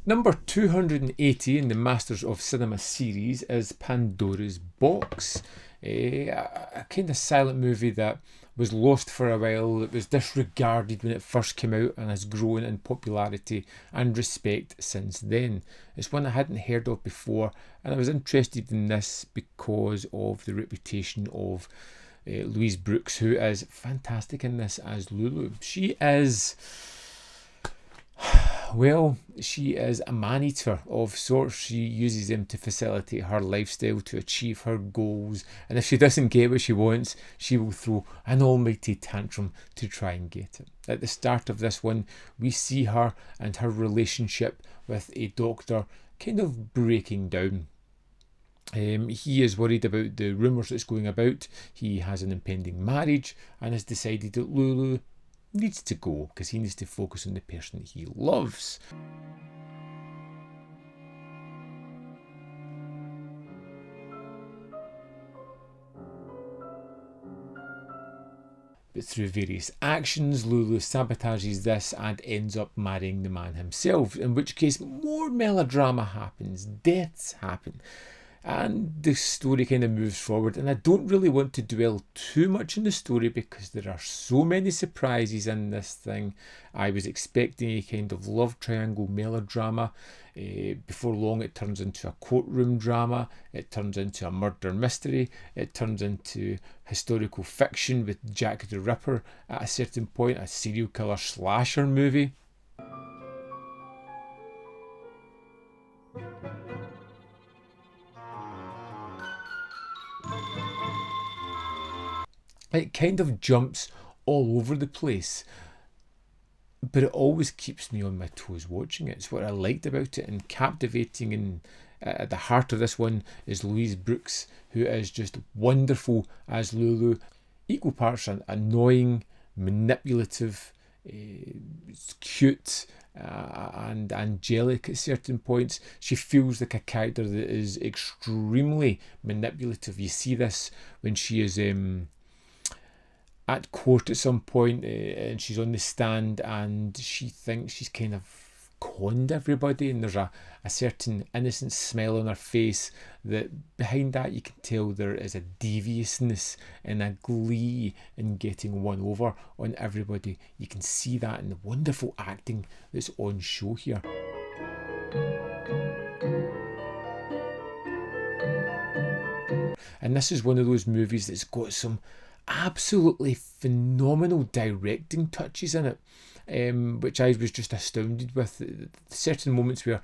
Number 280 in the Masters of Cinema series is Pandora's Box, a kind of silent movie that was lost for a while. It was disregarded when it first came out and has grown in popularity and respect since then. It's one I hadn't heard of before, and I was interested in this because of the reputation of Louise Brooks, who is fantastic in this as Lulu. She is a man-eater of sorts. She uses them to facilitate her lifestyle, to achieve her goals, and if she doesn't get what she wants, she will throw an almighty tantrum to try and get it. At the start of this one, we see her and her relationship with a doctor kind of breaking down. He is worried about the rumours that's going about. He has an impending marriage and has decided that Lulu needs to go because he needs to focus on the person that he loves. But through various actions, Lulu sabotages this and ends up marrying the man himself, in which case more melodrama happens, deaths happen, and the story kind of moves forward. And I don't really want to dwell too much on the story because there are so many surprises in this thing. I was expecting a kind of love triangle melodrama. Before long it turns into a courtroom drama, it turns into a murder mystery, it turns into historical fiction with Jack the Ripper at a certain point, a serial killer slasher movie. It kind of jumps all over the place, but it always keeps me on my toes watching it. It's what I liked about it, and captivating. And at the heart of this one is Louise Brooks, who is just wonderful as Lulu. Equal parts annoying, manipulative, cute, and angelic at certain points. She feels like a character that is extremely manipulative. You see this when she is at court at some point, and she's on the stand and she thinks she's kind of conned everybody, and there's a certain innocent smile on her face that behind that you can tell there is a deviousness and a glee in getting one over on everybody. You can see that in the wonderful acting that's on show here. And this is one of those movies that's got some absolutely phenomenal directing touches in it, which I was just astounded with. Certain moments where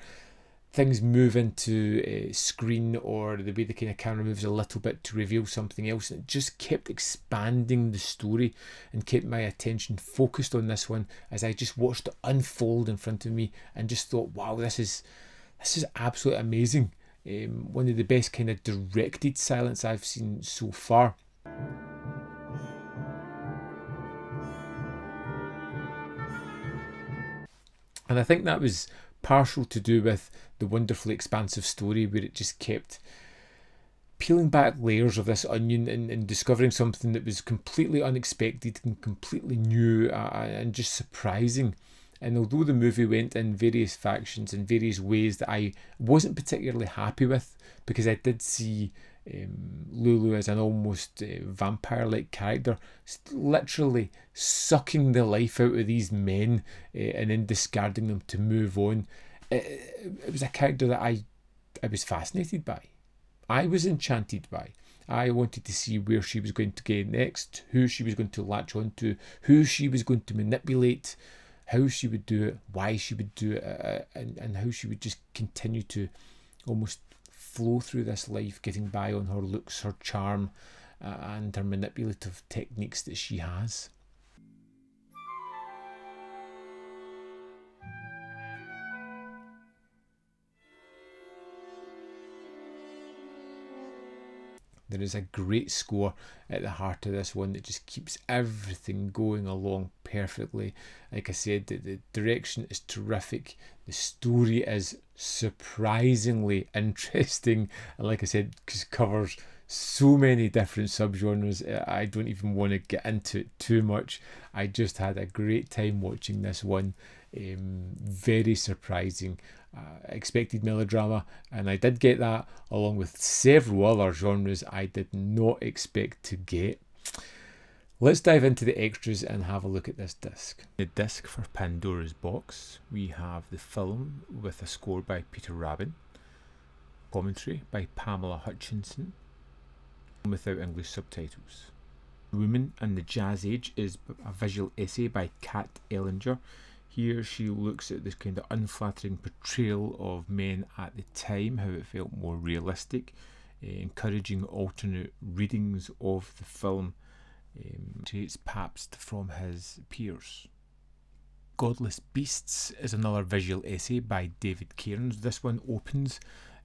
things move into screen, or the way the kind of camera moves a little bit to reveal something else, and it just kept expanding the story and kept my attention focused on this one as I just watched it unfold in front of me and just thought, wow, this is absolutely amazing. One of the best kind of directed silence I've seen so far. And I think that was partial to do with the wonderfully expansive story, where it just kept peeling back layers of this onion and discovering something that was completely unexpected and completely new and just surprising. And although the movie went in various factions in various ways that I wasn't particularly happy with, because I did see Lulu as an almost vampire-like character, literally sucking the life out of these men and then discarding them to move on. It was a character that I was fascinated by. I was enchanted by. I wanted to see where she was going to go next, who she was going to latch on to, who she was going to manipulate, how she would do it, why she would do it, and how she would just continue to almost flow through this life, getting by on her looks, her charm, and her manipulative techniques that she has. There is a great score at the heart of this one that just keeps everything going along perfectly. Like I said, the direction is terrific. The story is surprisingly interesting. And like I said, covers so many different subgenres. I don't even want to get into it too much. I just had a great time watching this one. Very surprising. Expected melodrama, and I did get that, along with several other genres I did not expect to get. Let's dive into the extras and have a look at this disc. The disc for Pandora's Box, we have the film with a score by Peter Rabin, commentary by Pamela Hutchinson, without English subtitles. Woman and the Jazz Age is a visual essay by Kat Ellinger. Here she looks at this kind of unflattering portrayal of men at the time, how it felt more realistic, encouraging alternate readings of the film. Takes Pabst from his peers. Godless Beasts is another visual essay by David Cairns. This one opens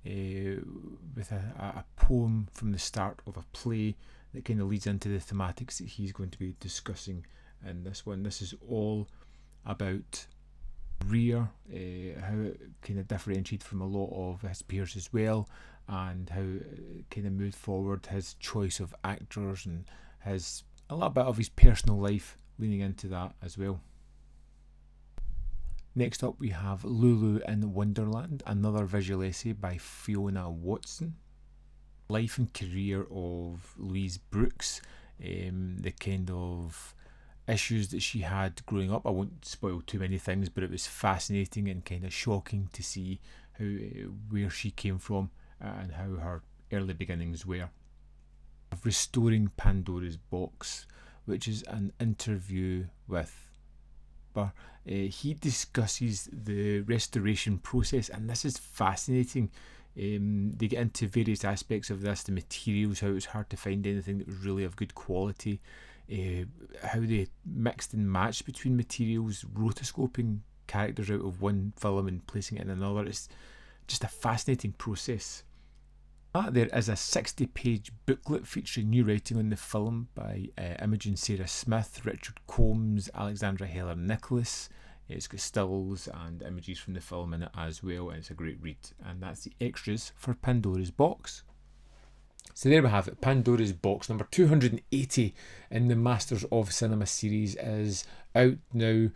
with a poem from the start of a play that kind of leads into the thematics that he's going to be discussing in this one. This is all about career, how it kind of differentiated from a lot of his peers as well, and how it kind of moved forward, his choice of actors and a little bit of his personal life leaning into that as well. Next up we have Lulu in Wonderland, another visual essay by Fiona Watson. Life and career of Louise Brooks, the kind of issues that she had growing up. I won't spoil too many things, but it was fascinating and kind of shocking to see where she came from and how her early beginnings were. Restoring Pandora's Box, which is an interview with Bar. He discusses the restoration process, and this is fascinating. They get into various aspects of this, the materials, how it was hard to find anything that was really of good quality, how they mixed and matched between materials, rotoscoping characters out of one film and placing it in another. It's just a fascinating process. There is a 60-page booklet featuring new writing on the film by Imogen Sarah Smith, Richard Combs, Alexandra Heller Nicholas. It's got stills and images from the film in it as well, and it's a great read. And that's the extras for Pandora's Box. So there we have it, Pandora's Box number 280 in the Masters of Cinema series is out now.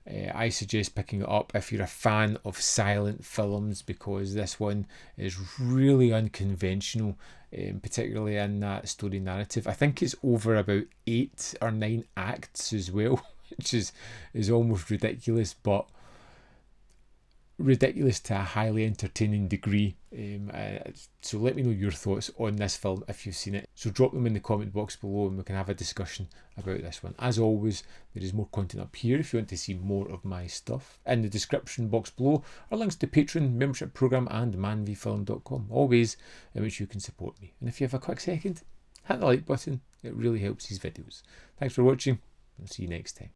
I suggest picking it up if you're a fan of silent films, because this one is really unconventional, particularly in that story narrative. I think it's over about 8 or 9 acts as well, which is almost ridiculous, but ridiculous to a highly entertaining degree. So let me know your thoughts on this film if you've seen it. So drop them in the comment box below and we can have a discussion about this one. As always, there is more content up here if you want to see more of my stuff. In the description box below are links to Patreon, membership program and manvfilm.com, all ways in which you can support me. And if you have a quick second, hit the like button, it really helps these videos. Thanks for watching, and see you next time.